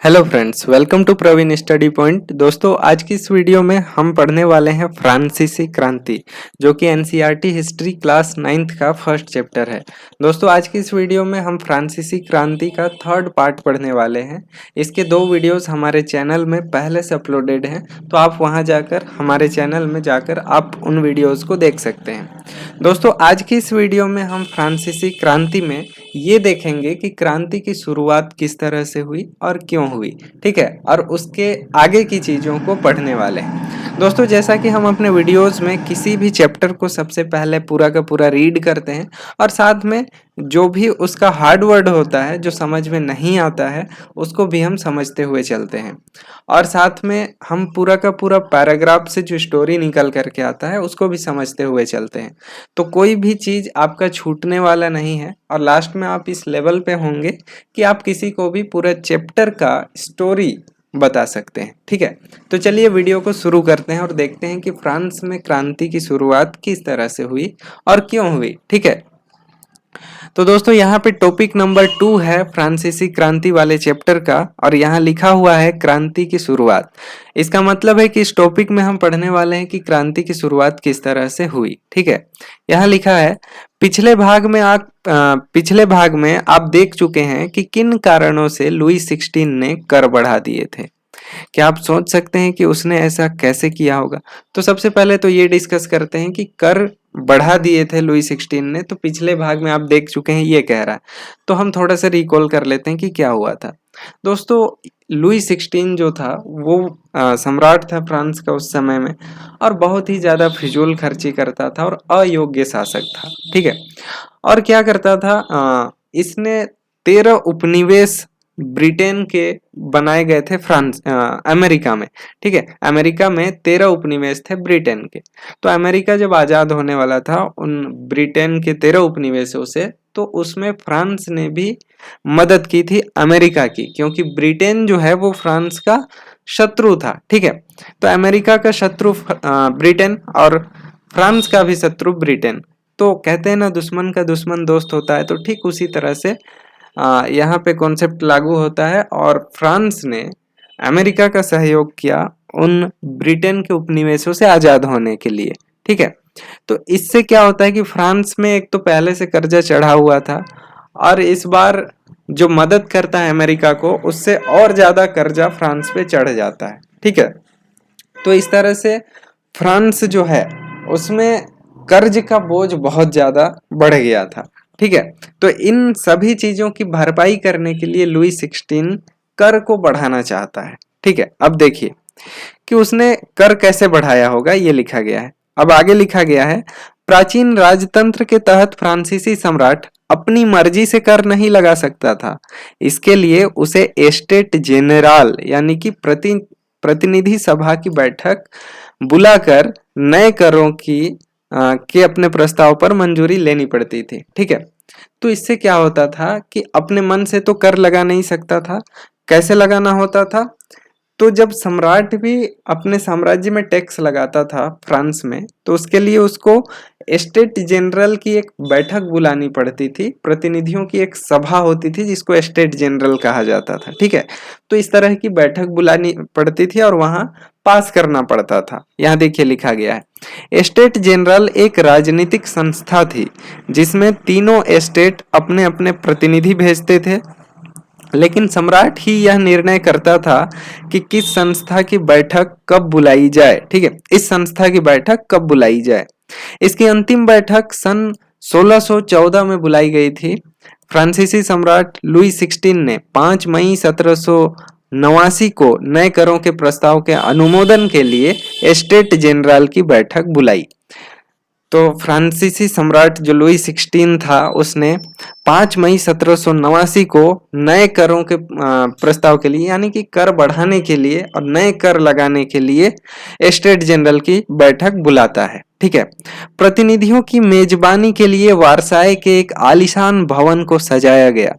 Hello friends, welcome to Praveen Study Point. दोस्तों, आज की इस वीडियो में हम पढ़ने वाले हैं फ्रांसीसी क्रांति, जो कि एनसीईआरटी हिस्ट्री क्लास 9th का फर्स्ट चैप्टर है। दोस्तों, आज की इस वीडियो में हम फ्रांसीसी क्रांति का थर्ड पार्ट पढ़ने वाले हैं। इसके 2 वीडियोस हमारे चैनल में पहले से अपलोडेड हैं, तो आप वहां जाकर हमारे चैनल में जाकर आप उन वीडियोस को देख सकते हैं। दोस्तों, आज की इस वीडियो में हम फ्रांसीसी क्रांति में ये देखेंगे कि क्रांति की शुरुआत किस तरह से हुई और क्यों हुई, ठीक है, और उसके आगे की चीज़ों को पढ़ने वाले हैं। दोस्तों, जैसा कि हम अपने वीडियोस में किसी भी चैप्टर को सबसे पहले पूरा का पूरा रीड करते हैं और साथ में जो भी उसका हार्ड वर्ड होता है जो समझ में नहीं आता है उसको भी हम समझते हुए चलते हैं, और साथ में हम पूरा का पूरा पैराग्राफ से जो स्टोरी निकल करके आता है उसको भी समझते हुए चलते हैं। तो कोई भी चीज़ आपका छूटने वाला नहीं है और लास्ट में आप इस लेवल पे होंगे कि आप किसी को भी पूरा चैप्टर का स्टोरी बता सकते हैं, ठीक है। तो चलिए वीडियो को शुरू करते हैं और देखते हैं कि फ्रांस में क्रांति की शुरुआत किस तरह से हुई और क्यों हुई, ठीक है। तो दोस्तों, यहाँ पे टॉपिक नंबर 2 है फ्रांसीसी क्रांति वाले चैप्टर का, और यहाँ लिखा हुआ है क्रांति की शुरुआत। इसका मतलब है कि इस टॉपिक में हम पढ़ने वाले हैं कि क्रांति की शुरुआत किस तरह से हुई, ठीक है। यहाँ लिखा है, पिछले भाग में आप देख चुके हैं कि किन कारणों से लुई 16 ने कर बढ़ा दिए थे। क्या आप सोच सकते हैं कि उसने ऐसा कैसे किया होगा? तो सबसे पहले तो ये डिस्कस करते हैं कि कर बढ़ा दिए थे लुई 16 ने, तो पिछले भाग में आप देख चुके हैं ये कह रहा है। तो हम थोड़ा सा रिकॉल कर लेते हैं कि क्या हुआ था। दोस्तों, लुई 16 जो था वो सम्राट था फ्रांस का उस समय में, और बहुत ही ज्यादा फिजूल खर्ची करता था और अयोग्य शासक था, ठीक है। और क्या करता था, इसने 13 उपनिवेश ब्रिटेन के बनाए गए थे अमेरिका में, ठीक है। अमेरिका में 13 उपनिवेश थे ब्रिटेन के। तो अमेरिका जब आजाद होने वाला था उन ब्रिटेन के 13 उपनिवेशों से, तो उसमें फ्रांस ने भी मदद की थी अमेरिका की, क्योंकि ब्रिटेन जो है वो फ्रांस का शत्रु था, ठीक है। तो अमेरिका का शत्रु ब्रिटेन और फ्रांस का भी शत्रु ब्रिटेन। तो कहते हैं ना, दुश्मन का दुश्मन दोस्त होता है, तो ठीक उसी तरह से यहाँ पे कॉन्सेप्ट लागू होता है, और फ्रांस ने अमेरिका का सहयोग किया उन ब्रिटेन के उपनिवेशों से आजाद होने के लिए, ठीक है। तो इससे क्या होता है कि फ्रांस में एक तो पहले से कर्जा चढ़ा हुआ था, और इस बार जो मदद करता है अमेरिका को, उससे और ज्यादा कर्जा फ्रांस पे चढ़ जाता है, ठीक है। तो इस तरह से फ्रांस जो है उसमें कर्ज का बोझ बहुत ज्यादा बढ़ गया था, ठीक है। तो इन सभी चीजों की भरपाई करने के लिए लुई 16 कर को बढ़ाना चाहता है, ठीक है। अब देखिए कि उसने कर कैसे बढ़ाया होगा, ये लिखा गया है। अब आगे लिखा गया है, प्राचीन राजतंत्र के तहत फ्रांसीसी सम्राट अपनी मर्जी से कर नहीं लगा सकता था। इसके लिए उसे एस्टेट जेनरल यानी कि प्रतिनिधि सभा की बैठक बुलाकर नए करों के अपने प्रस्ताव पर मंजूरी लेनी पड़ती थी, ठीक है। तो इससे क्या होता था कि अपने मन से तो कर लगा नहीं सकता था। कैसे लगाना होता था? तो जब सम्राट भी अपने साम्राज्य में टैक्स लगाता था फ्रांस में, तो उसके लिए उसको एस्टेट जनरल की एक बैठक बुलानी पड़ती थी, प्रतिनिधियों की एक सभा होती थी जिसको एस्टेट जनरल कहा जाता था, ठीक है। तो इस तरह की बैठक बुलानी पड़ती थी और वहां पास करना पड़ता था। यहाँ देखिए लिखा गया है, एस्टेट जनरल एक राजनीतिक संस्था थी जिसमें तीनों एस्टेट अपने अपने प्रतिनिधि भेजते थे, लेकिन सम्राट ही यह निर्णय करता था कि किस संस्था की बैठक कब बुलाई जाए, ठीक है, इस संस्था की बैठक कब बुलाई जाए। इसकी अंतिम बैठक सन 1614 में बुलाई गई थी। फ्रांसीसी सम्राट लुई 16 ने 5 मई 1789 को नए करों के प्रस्ताव के अनुमोदन के लिए एस्टेट जनरल की बैठक बुलाई। तो फ्रांसीसी सम्राट जो लुई 16 था उसने 5 मई 1789 को नए करों के प्रस्ताव के लिए, यानी कि कर बढ़ाने के लिए और नए कर लगाने के लिए एस्टेट जनरल की बैठक बुलाता है, ठीक है। प्रतिनिधियों की मेजबानी के लिए वारसाई के एक आलीशान भवन को सजाया गया।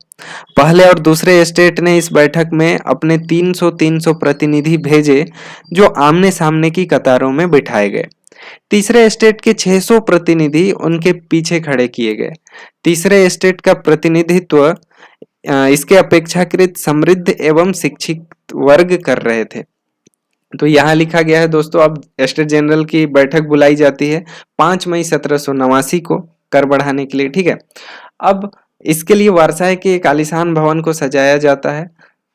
पहले और दूसरे एस्टेट ने इस बैठक में अपने 300 प्रतिनिधि भेजे जो आमने सामने की कतारों में बिठाए गए। तीसरे एस्टेट के 600 प्रतिनिधि उनके पीछे खड़े किए गए। तीसरे एस्टेट का प्रतिनिधित्व इसके अपेक्षाकृत समृद्ध एवं शिक्षित वर्ग कर रहे थे। तो यहाँ लिखा गया है दोस्तों, अब स्टेट जनरल की बैठक बुलाई जाती है 5 मई 1789 को कर बढ़ाने के लिए, ठीक है। अब इसके लिए वारसाई के एक आलीशान भवन को सजाया जाता है।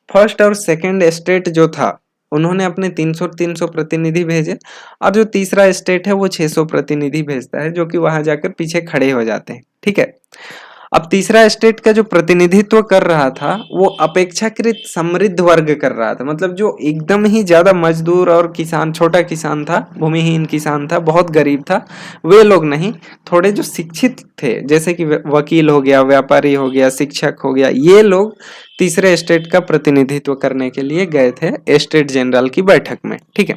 फर्स्ट और सेकंड स्टेट जो था उन्होंने अपने 300 प्रतिनिधि भेजे, और जो तीसरा स्टेट है वो 600 प्रतिनिधि भेजता है, जो कि वहां जाकर पीछे खड़े हो जाते हैं, ठीक है। अब तीसरा स्टेट का जो प्रतिनिधित्व कर रहा था वो अपेक्षाकृत समृद्ध वर्ग कर रहा था, मतलब जो एकदम ही ज्यादा मजदूर और किसान, छोटा किसान था, भूमिहीन किसान था, बहुत गरीब था, वे लोग नहीं, थोड़े जो शिक्षित थे, जैसे कि वकील हो गया, व्यापारी हो गया, शिक्षक हो गया, ये लोग तीसरे स्टेट का प्रतिनिधित्व करने के लिए गए थे स्टेट जनरल की बैठक में, ठीक है।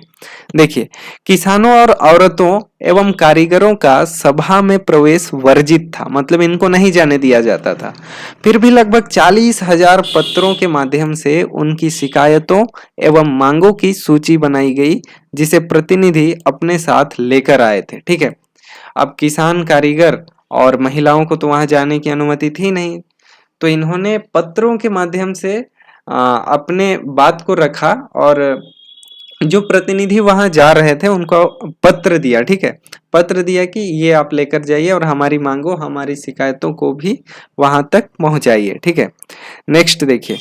देखिए, किसानों और औरतों एवं कारीगरों का सभा में प्रवेश वर्जित था, मतलब इनको नहीं जाने दिया जाता था। फिर भी लगभग 40,000 पत्रों के माध्यम से उनकी शिकायतों एवं मांगों की सूची बनाई गई, जिसे प्रतिनिधि अपने साथ लेकर आए थे, ठीक है। अब किसान, कारीगर और महिलाओं को तो वहां जाने की अनुमति थी नहीं, तो इन्होंने पत्रों के माध्यम से अपने बात को रखा, और जो प्रतिनिधि वहां जा रहे थे उनको पत्र दिया, ठीक है, पत्र दिया कि ये आप लेकर जाइए और हमारी मांगों, हमारी शिकायतों को भी वहां तक पहुंचाइए, ठीक है। नेक्स्ट देखिए,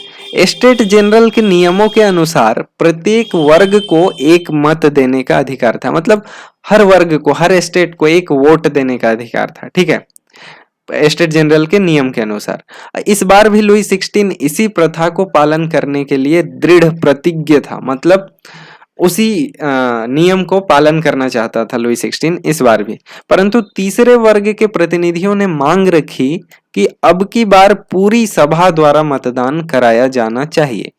स्टेट जनरल के नियमों के अनुसार प्रत्येक वर्ग को एक मत देने का अधिकार था, मतलब हर वर्ग को, हर स्टेट को एक वोट देने का अधिकार था, ठीक है, स्टेट जनरल के नियम के अनुसार। इस बार भी लुई 16 इसी प्रथा को पालन करने के लिए दृढ़ प्रतिज्ञ था, मतलब उसी नियम को पालन करना चाहता था लुई 16 इस बार भी। परंतु तीसरे वर्ग के प्रतिनिधियों ने मांग रखी कि अब की बार पूरी सभा द्वारा मतदान कराया जाना चाहिए,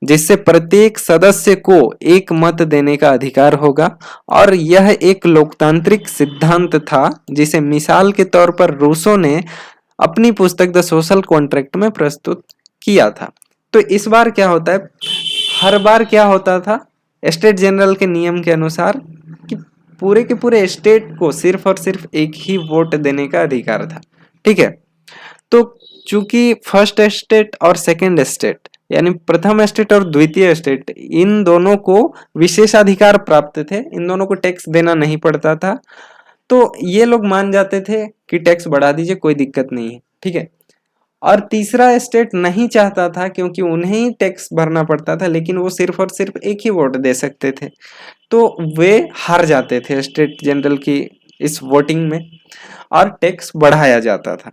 जिससे प्रत्येक सदस्य को एक मत देने का अधिकार होगा, और यह एक लोकतांत्रिक सिद्धांत था जिसे मिसाल के तौर पर रूसो ने अपनी पुस्तक द सोशल कॉन्ट्रैक्ट में प्रस्तुत किया था। तो इस बार क्या होता है, हर बार क्या होता था, स्टेट जनरल के नियम के अनुसार कि पूरे के पूरे स्टेट को सिर्फ और सिर्फ एक ही वोट देने का अधिकार था, ठीक है। तो चूंकि फर्स्ट स्टेट और सेकंड स्टेट, यानी प्रथम स्टेट और द्वितीय स्टेट, इन दोनों को विशेषाधिकार प्राप्त थे, इन दोनों को टैक्स देना नहीं पड़ता था, तो ये लोग मान जाते थे कि टैक्स बढ़ा दीजिए, कोई दिक्कत नहीं है, ठीक है। और तीसरा स्टेट नहीं चाहता था, क्योंकि उन्हें ही टैक्स भरना पड़ता था, लेकिन वो सिर्फ और सिर्फ एक ही वोट दे सकते थे, तो वे हार जाते थे स्टेट जनरल की इस वोटिंग में, और टैक्स बढ़ाया जाता था।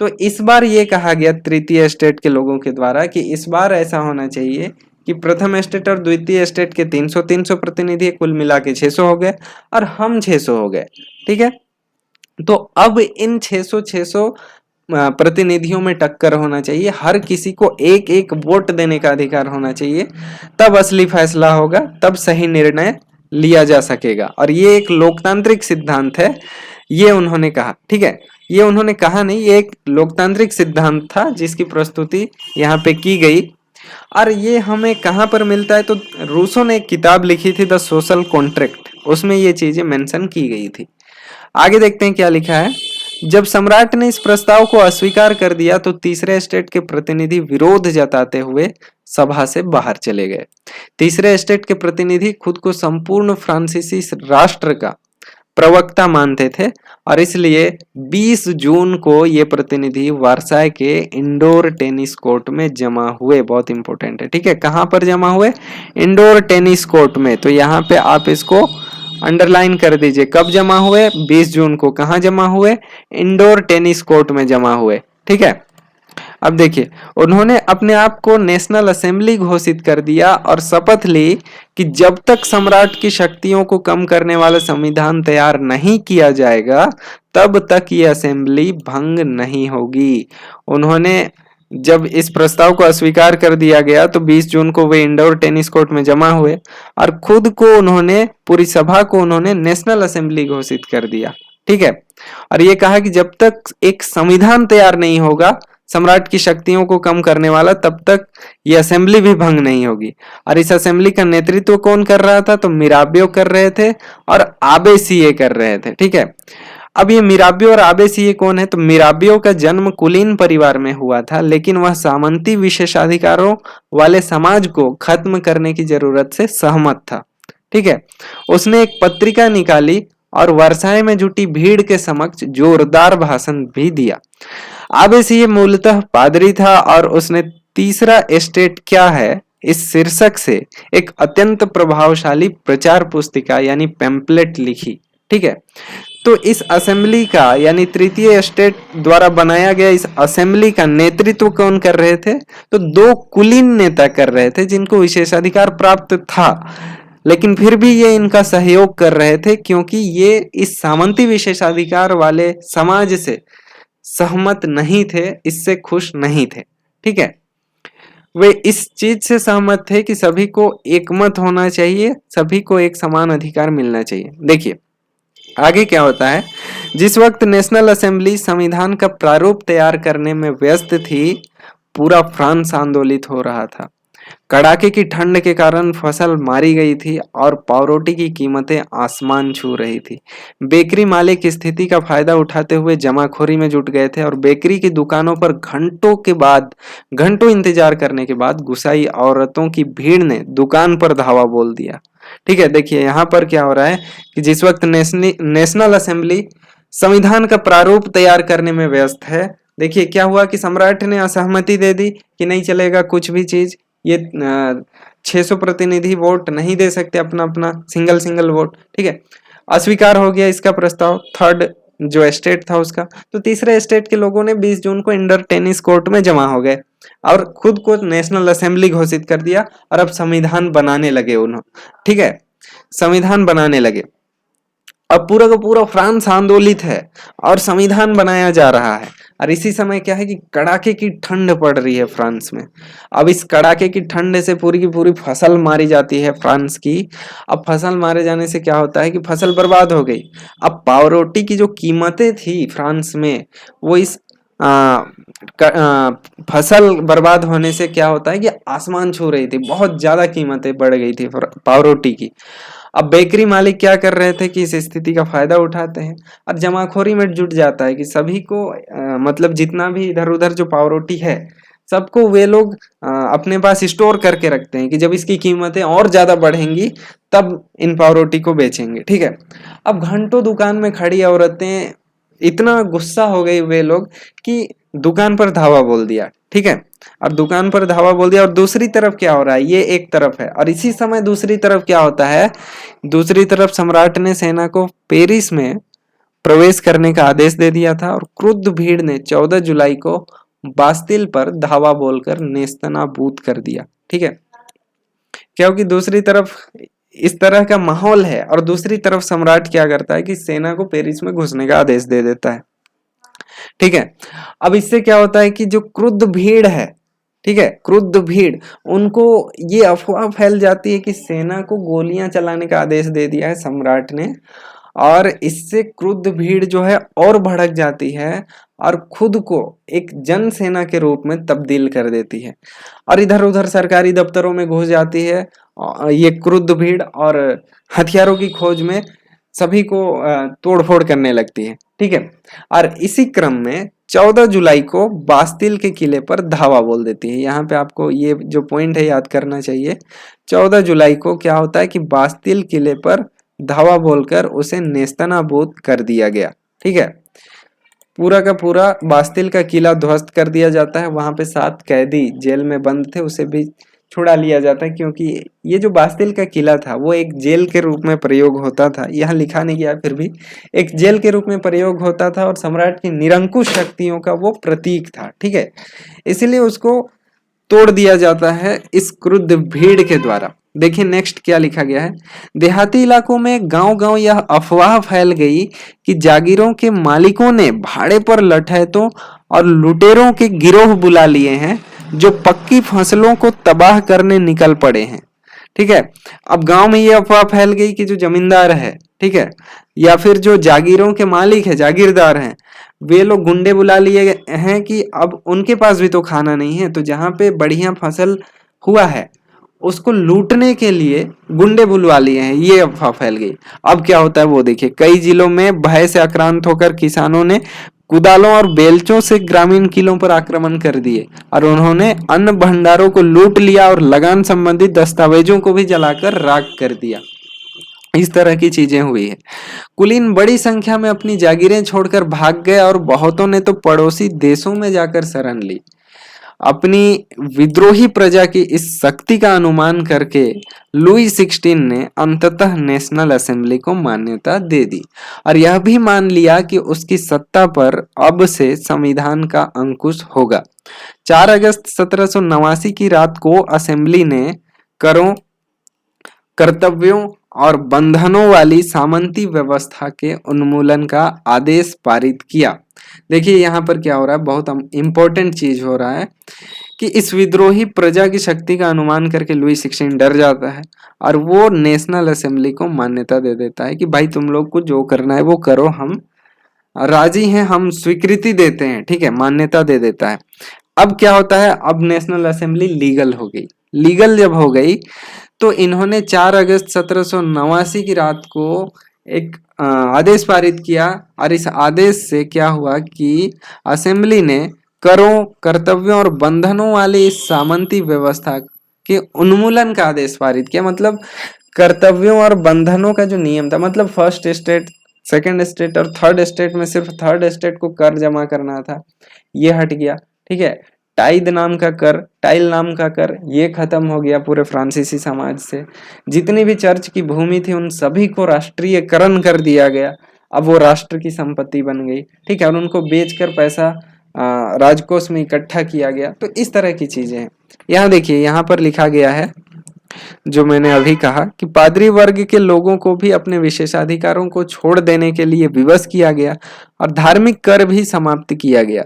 तो इस बार ये कहा गया तृतीय स्टेट के लोगों के द्वारा कि इस बार ऐसा होना चाहिए कि प्रथम स्टेट और द्वितीय स्टेट के 300 प्रतिनिधि कुल मिला के 600 हो गए, और हम 600 हो गए, ठीक है। तो अब इन 600 प्रतिनिधियों में टक्कर होना चाहिए, हर किसी को एक एक वोट देने का अधिकार होना चाहिए, तब असली फैसला होगा, तब सही निर्णय लिया जा सकेगा, और ये एक लोकतांत्रिक सिद्धांत है, ये उन्होंने कहा, ठीक है। ये उन्होंने कहा नहीं, ये एक लोकतांत्रिक सिद्धांत था जिसकी प्रस्तुति यहाँ पे की गई, और ये हमें कहाँ पर मिलता है, तो रूसो ने एक किताब लिखी थी द सोशल कॉन्ट्रैक्ट, उसमें ये चीजें मेंशन की गई थी। आगे देखते हैं क्या लिखा है। जब सम्राट ने इस प्रस्ताव को अस्वीकार कर दिया तो तीसरे स्टेट के प्रतिनिधि विरोध जताते हुए सभा से बाहर चले गए। तीसरे स्टेट के प्रतिनिधि खुद को संपूर्ण फ्रांसीसी राष्ट्र का प्रवक्ता मानते थे, और इसलिए 20 जून को ये प्रतिनिधि वारसाई के इंडोर टेनिस कोर्ट में जमा हुए। बहुत इंपॉर्टेंट है, ठीक है, कहां पर जमा हुए, इंडोर टेनिस कोर्ट में। तो यहाँ पे आप इसको अंडरलाइन कर दीजिए, कब जमा हुए, 20 जून को। कहां जमा हुए, इंडोर टेनिस कोर्ट में जमा हुए, ठीक है। अब देखिए, उन्होंने अपने आप को नेशनल असेंबली घोषित कर दिया और शपथ ली कि जब तक सम्राट की शक्तियों को कम करने वाला संविधान तैयार नहीं किया जाएगा तब तक ये असेंबली भंग नहीं होगी। उन्होंने जब इस प्रस्ताव को अस्वीकार कर दिया गया तो 20 जून को वे इंडोर टेनिस कोर्ट में जमा हुए और खुद को उन्होंने, पूरी सभा को उन्होंने नेशनल असेंबली घोषित कर दिया, ठीक है। और ये कहा कि जब तक एक संविधान तैयार नहीं होगा सम्राट की शक्तियों को कम करने वाला, तब तक ये असेंबली भी भंग नहीं होगी। और इस असेंबली का नेतृत्व कौन कर रहा था, तो मिराबियो कर रहे थे और आबे सीए कर रहे थे, ठीक है। अब ये मिराबियो और आबेसी कौन है? तो मिराबियो का जन्म कुलीन परिवार में हुआ था, लेकिन वह सामंती विशेषाधिकारों वाले समाज को खत्म करने की जरूरत से सहमत था। ठीक है, उसने एक पत्रिका निकाली और वर्साय में जुटी भीड़ के समक्ष जोरदार भाषण भी दिया। आबेसी मूलतः पादरी था और उसने तीसरा एस्टेट क्या है इस शीर्षक से एक अत्यंत प्रभावशाली प्रचार पुस्तिका यानी पैम्पलेट लिखी। ठीक है, तो इस असेंबली का यानी तृतीय स्टेट द्वारा बनाया गया इस असेंबली का नेतृत्व कौन कर रहे थे? तो दो कुलीन नेता कर रहे थे जिनको विशेषाधिकार प्राप्त था, लेकिन फिर भी ये इनका सहयोग कर रहे थे क्योंकि ये इस सामंती विशेषाधिकार वाले समाज से सहमत नहीं थे, इससे खुश नहीं थे। ठीक है, वे इस चीज से सहमत थे कि सभी को एकमत होना चाहिए, सभी को एक समान अधिकार मिलना चाहिए। देखिए आगे क्या होता है। जिस वक्त नेशनल असेंबली संविधान का प्रारूप तैयार करने में व्यस्त थी, पूरा फ्रांस आंदोलित हो रहा था। कड़ाके की ठंड के कारण फसल मारी गई थी और पावरोटी की कीमतें आसमान छू रही थी। बेकरी मालिक स्थिति का फायदा उठाते हुए जमाखोरी में जुट गए थे और बेकरी की दुकानों पर घंटों इंतजार करने के बाद गुस्साई औरतों की भीड़ ने दुकान पर धावा बोल दिया। ठीक है, देखिए यहाँ पर क्या हो रहा है कि जिस वक्त नेशनल असेंबली संविधान का प्रारूप तैयार करने में व्यस्त है, देखिए क्या हुआ कि सम्राट ने असहमति दे दी कि नहीं चलेगा कुछ भी चीज, ये 600 प्रतिनिधि वोट नहीं दे सकते अपना अपना सिंगल वोट। ठीक है, अस्वीकार हो गया इसका प्रस्ताव थर्ड जो एस्टेट था उसका। तो तीसरे एस्टेट के लोगों ने 20 जून को इंडर टेनिस कोर्ट में जमा हो गए और खुद को नेशनल असेंबली घोषित कर दिया और अब संविधान बनाने लगे उन्होंने। ठीक है, संविधान बनाने लगे। अब पूरा का पूरा फ्रांस आंदोलित है और संविधान बनाया जा रहा है और इसी समय क्या है कि कड़ाके की ठंड पड़ रही है फ्रांस में। अब इस कड़ाके की ठंड से पूरी की पूरी फसल मारी जाती है फ्रांस की। अब फसल मारे जाने से क्या होता है कि फसल बर्बाद हो गई। अब पावरोटी की जो कीमतें थी फ्रांस में वो इस फसल बर्बाद होने से क्या होता है कि आसमान छू रही थी, बहुत ज्यादा कीमतें बढ़ गई थी पावरोटी की। अब बेकरी मालिक क्या कर रहे थे कि इस स्थिति का फायदा उठाते हैं और जमाखोरी में जुट जाता है कि सभी को मतलब जितना भी इधर उधर जो पावरोटी है सबको वे लोग अपने पास स्टोर करके रखते हैं कि जब इसकी कीमतें और ज्यादा बढ़ेंगी तब इन पावरोटी को बेचेंगे। ठीक है, अब घंटों दुकान में खड़ी औरतें इतना गुस्सा हो गई वे लोग कि दुकान पर धावा बोल दिया। ठीक है, और दुकान पर धावा बोल दिया और दूसरी तरफ क्या हो रहा है, ये एक तरफ है और इसी समय दूसरी तरफ क्या होता है, दूसरी तरफ सम्राट ने सेना को पेरिस में प्रवेश करने का आदेश दे दिया था और क्रुद्ध भीड़ ने 14 जुलाई को बास्तिल पर धावा बोलकर नेस्तनाबूद कर दिया। ठीक है, क्योंकि दूसरी तरफ इस तरह का माहौल है और दूसरी तरफ सम्राट क्या करता है कि सेना को पेरिस में घुसने का आदेश दे देता है। ठीक है, अब इससे क्या होता है कि जो क्रुद्ध भीड़ है, ठीक है, क्रुद्ध भीड़, उनको ये अफवाह फैल जाती है कि सेना को गोलियां चलाने का आदेश दे दिया है सम्राट ने और इससे क्रुद्ध भीड़ जो है और भड़क जाती है और खुद को एक जन सेना के रूप में तब्दील कर देती है और इधर उधर सरकारी दफ्तरों में घुस जाती है ये क्रुद्ध भीड़ और हथियारों की खोज में सभी को तोड़फोड़ करने लगती है। ठीक है, और इसी क्रम में 14 जुलाई को बास्तिल के किले पर धावा बोल देती है। यहाँ पे आपको ये जो पॉइंट है याद करना चाहिए। 14 जुलाई को क्या होता है कि बास्तिल किले पर धावा बोलकर उसे नेस्तनाबूद कर दिया गया। ठीक है, पूरा का पूरा बास्तिल का किला ध्वस्त कर दिया जाता है। वहां पे 7 कैदी जेल में बंद थे, उसे भी छुड़ा लिया जाता है क्योंकि ये जो बास्तिल का किला था वो एक जेल के रूप में प्रयोग होता था। यहाँ लिखा नहीं गया, फिर भी एक जेल के रूप में प्रयोग होता था और सम्राट की निरंकुश शक्तियों का वो प्रतीक था। ठीक है, इसीलिए उसको तोड़ दिया जाता है इस क्रुद्ध भीड़ के द्वारा। देखिए नेक्स्ट क्या लिखा गया है। देहाती इलाकों में गांव-गांव यह अफवाह फैल गई कि जागीरों के मालिकों ने भाड़े पर लठैतों और लुटेरों के गिरोह बुला लिए हैं जो पक्की फसलों को तबाह करने निकल पड़े हैं। ठीक है, अब गांव में ये अफवाह फैल गई कि जो जमींदार है, ठीक है, या फिर जो जागीरों के मालिक है, जागीरदार हैं, वे लोग गुंडे बुला लिए हैं कि अब उनके पास भी तो खाना नहीं है, तो जहां पे बढ़िया फसल हुआ है उसको लूटने के लिए गुंडे बुलवा लिए हैं, ये अफवाह फैल गई। अब क्या होता है वो देखिए, कई जिलों में भय से आक्रांत होकर किसानों ने कुदालों और बेलचों से ग्रामीण किलों पर आक्रमण कर दिए और उन्होंने अन्न भंडारों को लूट लिया और लगान संबंधित दस्तावेजों को भी जलाकर राख कर दिया। इस तरह की चीजें हुई है। कुलीन बड़ी संख्या में अपनी जागीरें छोड़कर भाग गए और बहुतों ने तो पड़ोसी देशों में जाकर शरण ली। अपनी विद्रोही प्रजा की इस शक्ति का अनुमान करके लुई 16 ने अंततः नेशनल असेंबली को मान्यता दे दी और यह भी मान लिया कि उसकी सत्ता पर अब से संविधान का अंकुश होगा। 4 अगस्त 1789 की रात को असेंबली ने करों, कर्तव्यों और बंधनों वाली सामंती व्यवस्था के उन्मूलन का आदेश पारित किया। देखिए यहाँ पर क्या हो रहा है, बहुत इंपॉर्टेंट चीज हो रहा है कि इस विद्रोही प्रजा की शक्ति का अनुमान करके लुई 16 डर जाता है और वो नेशनल असेंबली को मान्यता दे देता है कि भाई तुम लोग को जो करना है वो करो, हम राजी हैं, हम स्वीकृति देते हैं, ठीक है, मान्यता दे देता है। अब क्या होता है, अब नेशनल असेंबली लीगल हो गई। लीगल जब हो गई तो इन्होंने 4 अगस्त 1789 की रात को एक आदेश पारित किया और इस आदेश से क्या हुआ कि असेंबली ने करों, कर्तव्यों और बंधनों वाली इस सामंती व्यवस्था के उन्मूलन का आदेश पारित किया। मतलब कर्तव्यों और बंधनों का जो नियम था, मतलब फर्स्ट स्टेट, सेकंड स्टेट और थर्ड स्टेट में सिर्फ थर्ड स्टेट को कर जमा करना था, ये हट गया, ठीक है। टाइद नाम का कर, टाइल नाम का कर, ये खत्म हो गया पूरे फ्रांसीसी समाज से। जितनी भी चर्च की भूमि थी उन सभी को राष्ट्रीयकरण कर दिया गया, अब वो राष्ट्र की संपत्ति बन गई, ठीक है, और उनको बेचकर पैसा राजकोष में इकट्ठा किया गया। तो इस तरह की चीजें हैं। यहाँ देखिए, यहाँ पर लिखा गया है जो मैंने अभी कहा कि पादरी वर्ग के लोगों को भी अपने विशेषाधिकारों को छोड़ देने के लिए विवश किया गया और धार्मिक कर भी समाप्त किया गया।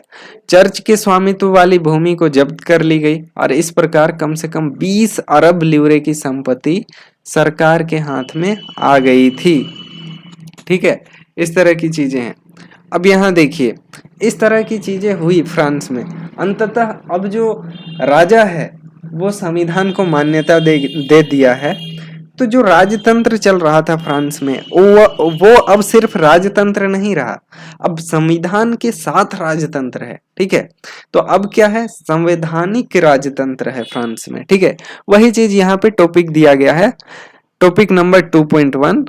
चर्च के स्वामित्व वाली भूमि को जब्त कर ली गई और इस प्रकार कम से कम 20 अरब लीरे की संपत्ति सरकार के हाथ में आ गई थी, ठीक है। इस तरह की चीजें हैं। अब यहाँ देखिए, इस तरह की चीजें हुई फ्रांस में। अंततः अब जो राजा है वो संविधान को मान्यता दे दिया है। तो जो राजतंत्र चल रहा था फ्रांस में वो अब सिर्फ राजतंत्र नहीं रहा, अब संविधान के साथ राजतंत्र है, ठीक है। तो अब क्या है, संवैधानिक राजतंत्र है फ्रांस में, ठीक है। वही चीज यहाँ पे टॉपिक दिया गया है, टॉपिक नंबर 2.1,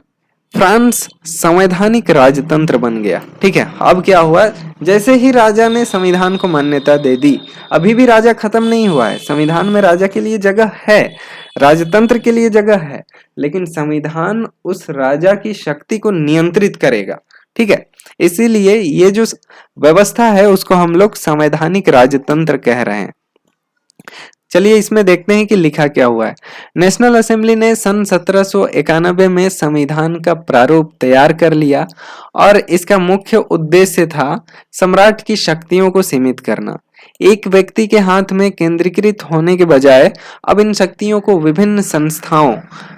फ्रांस संवैधानिक राजतंत्र बन गया, ठीक है। अब क्या हुआ, जैसे ही राजा ने संविधान को मान्यता दे दी, अभी भी राजा खत्म नहीं हुआ है, संविधान में राजा के लिए जगह है, राजतंत्र के लिए जगह है, लेकिन संविधान उस राजा की शक्ति को नियंत्रित करेगा, ठीक है। इसीलिए ये जो व्यवस्था है उसको हम लोग संवैधानिक राजतंत्र कह रहे हैं। चलिए इसमें देखते हैं कि लिखा क्या हुआ है। नेशनल असेंबली ने सन 1791 में संविधान का प्रारूप तैयार कर लिया और इसका मुख्य उद्देश्य था सम्राट की शक्तियों को सीमित करना। एक व्यक्ति के हाथ में केंद्रीकृत होने के बजाय अब इन शक्तियों को विभिन्न संस्थाओं,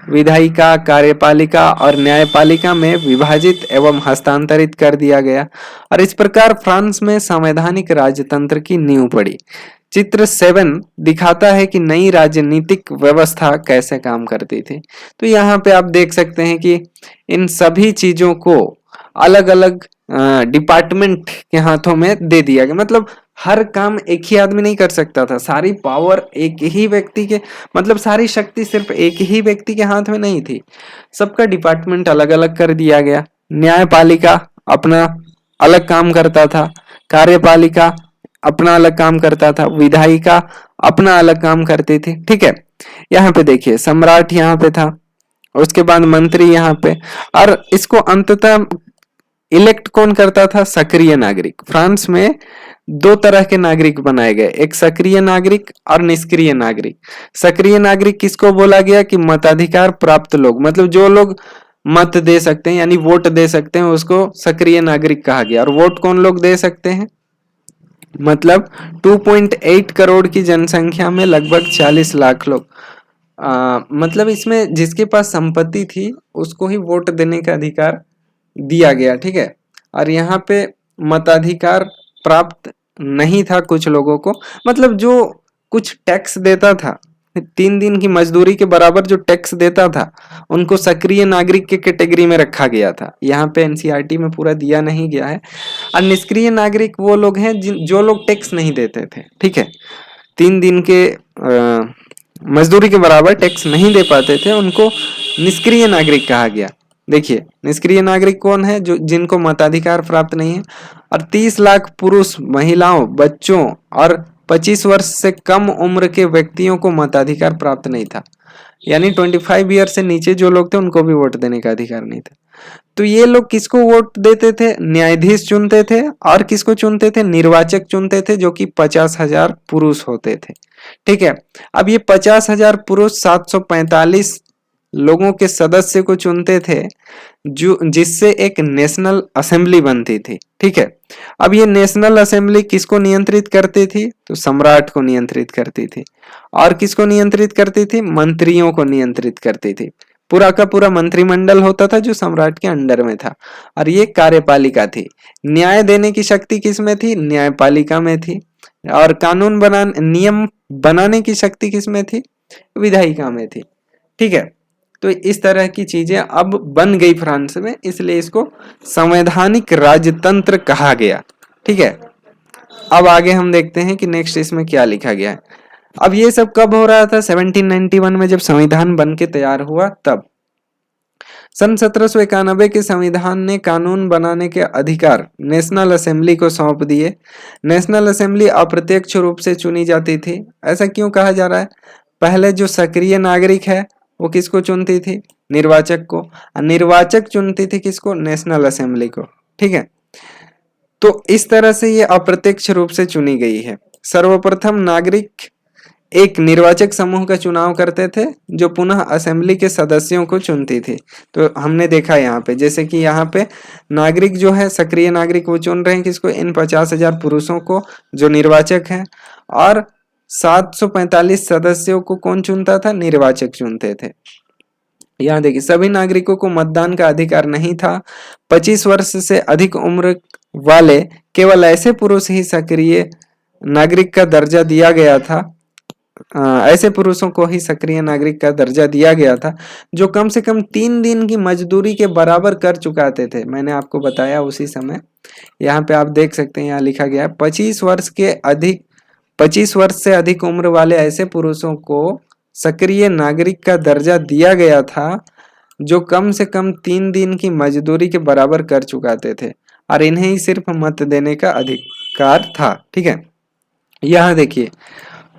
विधायिका, कार्यपालिका और न्यायपालिका में विभाजित एवं हस्तांतरित कर दिया गया और इस प्रकार फ्रांस में संवैधानिक राजतंत्र की नींव पड़ी। चित्र 7 दिखाता है कि नई राजनीतिक व्यवस्था कैसे काम करती थी। तो यहाँ पे आप देख सकते हैं कि इन सभी चीजों को अलग अलग डिपार्टमेंट के हाथों में दे दिया गया। मतलब हर काम एक ही आदमी नहीं कर सकता था, सारी पावर एक ही व्यक्ति के, मतलब सारी शक्ति सिर्फ एक ही व्यक्ति के हाथ में नहीं थी, सबका डिपार्टमेंट अलग अलग कर दिया गया। न्यायपालिका अपना अलग काम करता था, कार्यपालिका अपना अलग काम करता था, विधायिका अपना अलग काम करती थी, ठीक है। यहाँ पे देखिए सम्राट यहाँ पे था, उसके बाद मंत्री यहाँ पे, और इसको अंततः इलेक्ट कौन करता था, सक्रिय नागरिक। फ्रांस में दो तरह के नागरिक बनाए गए, एक सक्रिय नागरिक और निष्क्रिय नागरिक। सक्रिय नागरिक किसको बोला गया कि मताधिकार प्राप्त लोग, मतलब जो लोग मत दे सकते हैं यानी वोट दे सकते हैं, उसको सक्रिय नागरिक कहा गया। और वोट कौन लोग दे सकते हैं, मतलब 2.8 करोड़ की जनसंख्या में लगभग 40 लाख लोग, मतलब इसमें जिसके पास संपत्ति थी उसको ही वोट देने का अधिकार दिया गया, ठीक है। और यहाँ पे मताधिकार प्राप्त नहीं था कुछ लोगों को, मतलब जो कुछ टैक्स देता था 3 दिन की मजदूरी के बराबर जो टैक्स देता था उनको सक्रिय नागरिक के कैटेगरी में रखा गया था। यहाँ पे एनसीईआरटी में पूरा दिया नहीं गया है। और निष्क्रिय नागरिक वो लोग हैं जो लोग टैक्स नहीं देते थे, ठीक है, 3 दिन के मजदूरी के बराबर टैक्स नहीं दे पाते थे, उनको निष्क्रिय नागरिक कहा गया। देखिए निष्क्रिय नागरिक कौन है? जो जिनको मताधिकार प्राप्त नहीं है। और 30 लाख पुरुष, महिलाओं, बच्चों और 25 वर्ष से कम उम्र के व्यक्तियों को मताधिकार प्राप्त नहीं था। यानी 25 ईयर से नीचे जो लोग थे उनको भी वोट देने का अधिकार नहीं था। तो ये लोग किसको वोट देते थे? न्यायाधीश चुनते थे। और किसको चुनते थे? निर्वाचक चुनते थे, जो कि 50,000 पुरुष होते थे, ठीक है। अब ये 50,000 पुरुष 745 लोगों के सदस्य को चुनते थे, जो जिससे एक नेशनल असेंबली बनती थी, ठीक है। अब ये नेशनल असेंबली किसको नियंत्रित करती थी? तो सम्राट को नियंत्रित करती थी। और किसको नियंत्रित करती थी? मंत्रियों को नियंत्रित करती थी। पूरा का पूरा मंत्रिमंडल होता था जो सम्राट के अंडर में था। और ये कार्यपालिका थी। न्याय देने की शक्ति किस में थी? न्यायपालिका में थी। और कानून नियम बनाने की शक्ति किस में थी? विधायिका में थी, ठीक है। तो इस तरह की चीजें अब बन गई फ्रांस में, इसलिए इसको संवैधानिक राजतंत्र कहा गया, ठीक है। अब आगे हम देखते हैं कि नेक्स्ट इसमें क्या लिखा गया है। अब ये सब कब हो रहा था? 1791 में जब संविधान बन के तैयार हुआ तब। सन 1791 के संविधान ने कानून बनाने के अधिकार नेशनल असेंबली को सौंप दिए। नेशनल असेंबली अप्रत्यक्ष रूप से चुनी जाती थी। ऐसा क्यों कहा जा रहा है? पहले जो सक्रिय नागरिक है वो किसको चुनती थी? निर्वाचक को। निर्वाचक चुनती थी किसको? नेशनल असेंबली को, ठीक है। तो इस तरह से ये अप्रत्यक्ष रूप से चुनी गई है। सर्वप्रथम नागरिक एक निर्वाचक समूह का चुनाव करते थे, जो पुनः असेंबली के सदस्यों को चुनती थी। तो हमने देखा यहाँ पे, जैसे कि यहाँ पे नागरिक जो है, सक्रिय नागरिक, वो चुन रहे हैं किसको? इन 50,000 पुरुषों को जो निर्वाचक हैं। और 745 सदस्यों को कौन चुनता था? निर्वाचक चुनते थे। यहाँ देखिए, सभी नागरिकों को मतदान का अधिकार नहीं था। 25 वर्ष से अधिक उम्र वाले केवल ऐसे पुरुष ही सक्रिय नागरिक का दर्जा दिया गया था। ऐसे पुरुषों को ही सक्रिय नागरिक का दर्जा दिया गया था जो कम से कम 3 दिन की मजदूरी के बराबर कर चुकाते थे। मैंने आपको बताया उसी समय। यहाँ पे आप देख सकते हैं, यहाँ लिखा गया है 25 वर्ष से अधिक उम्र वाले ऐसे पुरुषों को सक्रिय नागरिक का दर्जा दिया गया था जो कम से कम 3 दिन की मजदूरी के बराबर कर चुकाते थे, और इन्हें ही सिर्फ मत देने का अधिकार था, ठीक है। यहाँ देखिए,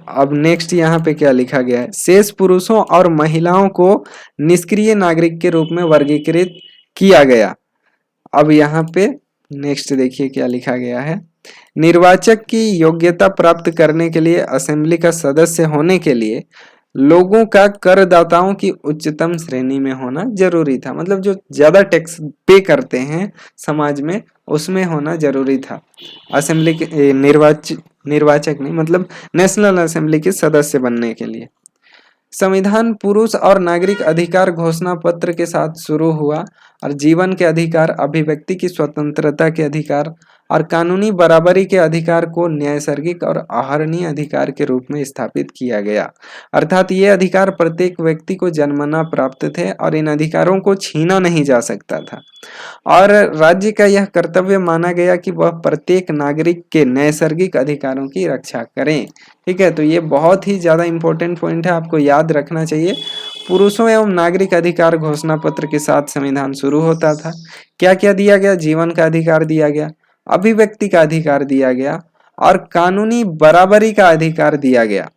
अब नेक्स्ट यहाँ पे क्या लिखा गया है? शेष पुरुषों और महिलाओं को निष्क्रिय नागरिक के रूप में वर्गीकृत किया गया। अब यहाँ पे नेक्स्ट देखिए क्या लिखा गया है। निर्वाचक की योग्यता प्राप्त करने के लिए असेंबली का सदस्य होने के लिए लोगों का करदाताओं की उच्चतम श्रेणी में होना जरूरी था। मतलब जो ज्यादा टैक्स पे करते हैं समाज में, उसमें होना जरूरी था। असेंबली के निर्वाचक नहीं, मतलब नेशनल असेंबली के सदस्य बनने के लिए। संविधान पुरुष और नागरिक अधिकार घोषणा पत्र के साथ शुरू हुआ और जीवन के अधिकार, अभिव्यक्ति की स्वतंत्रता के अधिकार और कानूनी बराबरी के अधिकार को नैसर्गिक और आहरणीय अधिकार के रूप में स्थापित किया गया। अर्थात ये अधिकार प्रत्येक व्यक्ति को जन्मना प्राप्त थे और इन अधिकारों को छीना नहीं जा सकता था। और राज्य का यह कर्तव्य माना गया कि वह प्रत्येक नागरिक के नैसर्गिक अधिकारों की रक्षा करें, ठीक है। तो ये बहुत ही ज्यादा इंपॉर्टेंट पॉइंट है, आपको याद रखना चाहिए। पुरुषों एवं नागरिक अधिकार घोषणा पत्र के साथ संविधान शुरू होता था। क्या क्या दिया गया? जीवन का अधिकार दिया गया, अभिव्यक्ति का अधिकार दिया गया और कानूनी बराबरी का अधिकार दिया गया,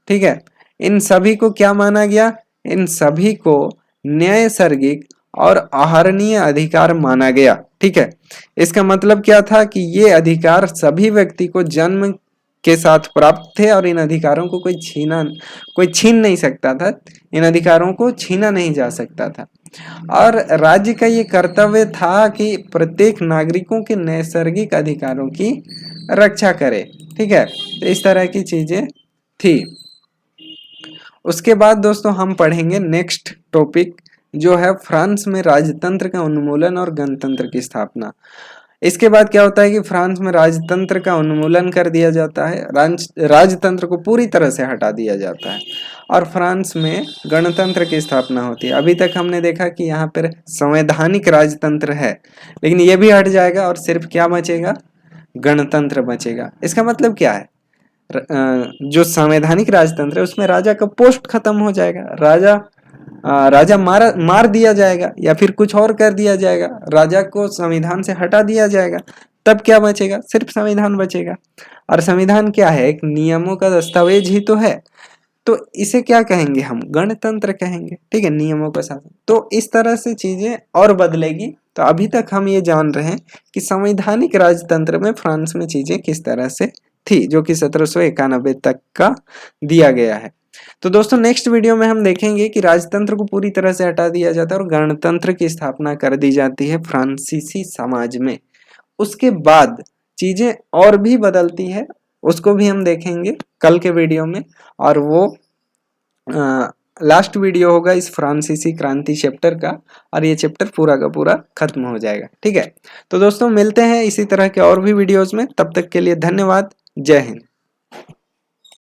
ठीक है। इन सभी को क्या माना गया? इन सभी को नैसर्गिक और आहरणीय अधिकार माना गया, ठीक है। इसका मतलब क्या था कि ये अधिकार सभी व्यक्ति को जन्म के साथ प्राप्त थे और इन अधिकारों को कोई छीन नहीं सकता था। इन अधिकारों को छीना नहीं जा सकता था। और राज्य का ये कर्तव्य था कि प्रत्येक नागरिकों के नैसर्गिक अधिकारों की रक्षा करे, ठीक है। तो इस तरह की चीजें थी। उसके बाद दोस्तों हम पढ़ेंगे नेक्स्ट टॉपिक, जो है फ्रांस में राजतंत्र का उन्मूलन और गणतंत्र की स्थापना। इसके बाद क्या होता है कि फ्रांस में राजतंत्र का उन्मूलन कर दिया जाता है, राजतंत्र को पूरी तरह से हटा दिया जाता है और फ्रांस में गणतंत्र की स्थापना होती है। अभी तक हमने देखा कि यहाँ पर संवैधानिक राजतंत्र है, लेकिन ये भी हट जाएगा और सिर्फ क्या बचेगा, गणतंत्र बचेगा। इसका मतलब क्या है, जो संवैधानिक राजतंत्र है उसमें राजा का पोस्ट खत्म हो जाएगा, राजा मार दिया जाएगा या फिर कुछ और कर दिया जाएगा, राजा को संविधान से हटा दिया जाएगा, तब क्या बचेगा, सिर्फ संविधान बचेगा। और संविधान क्या है, एक नियमों का दस्तावेज ही तो है, तो इसे क्या कहेंगे हम, गणतंत्र कहेंगे, ठीक है, नियमों का शासन। तो इस तरह से चीजें और बदलेगी। तो अभी तक हम ये जान रहे हैं कि संवैधानिक राजतंत्र में फ्रांस में चीजें किस तरह से थी, जो कि 1791 तक का दिया गया है। तो दोस्तों नेक्स्ट वीडियो में हम देखेंगे कि राजतंत्र को पूरी तरह से हटा दिया जाता है और गणतंत्र की स्थापना कर दी जाती है फ्रांसीसी समाज में। उसके बाद चीजें और भी बदलती है, उसको भी हम देखेंगे कल के वीडियो में, और वो लास्ट वीडियो होगा इस फ्रांसीसी क्रांति चैप्टर का, और ये चैप्टर पूरा का पूरा खत्म हो जाएगा, ठीक है। तो दोस्तों मिलते हैं इसी तरह के और भी वीडियोस में, तब तक के लिए धन्यवाद, जय हिंद।